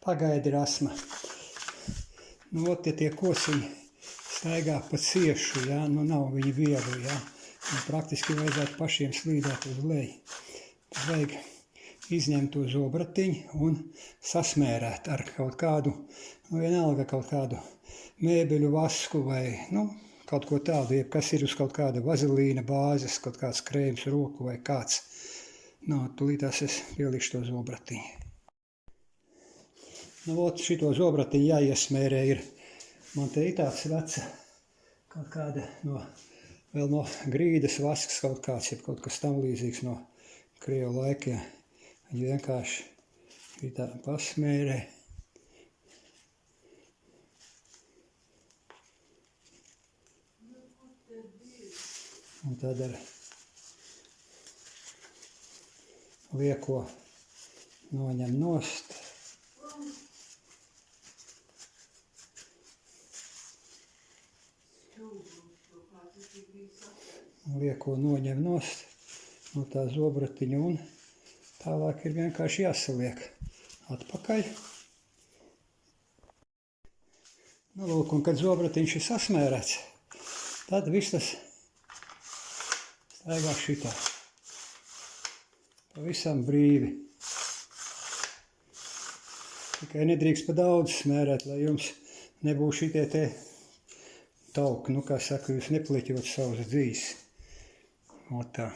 Pagaidi, Rasma. Nu, ot, ja tie kosiņi staigā pa ciešu, jā, nu nav viņi viegli, jā. Nu, praktiski vajadzētu pašiem slīdēt uz leju. Tad vajag izņemt to zobratiņu un sasmērēt ar kaut kādu, nu vienalga kaut kādu mēbeļu vasku vai, nu, kaut ko tādu, jeb kas ir uz kaut kāda vazelīna bāzes, kaut kāds krēms roku vai kāds. Nu, tūlītās es pielikšu to zobratiņu. Nu, ot, šito zobratiņu jāiesmērē ir. Man te ir tāds veca, kaut kāda vēl no grīdas vasks kaut kāds, jeb kaut kas tam līdzīgs no krievu laikiem. Viņi vienkārši ir tā pasmērē. Un tad ar lieko noņem nost. Lieko noņem nost no tā zobratiņa un tālāk ir vienkārši jāsaliek atpakaļ. Nu, lūk, un kad zobratiņš ir sasmērēts, tad viss tas staigā šitā. Pavisam brīvi. Tikai nedrīkst pa daudz smērēt, lai jums nebūs šitie te tauki, nu, kā saka, jūs nepliķot savus dzīs. O tā.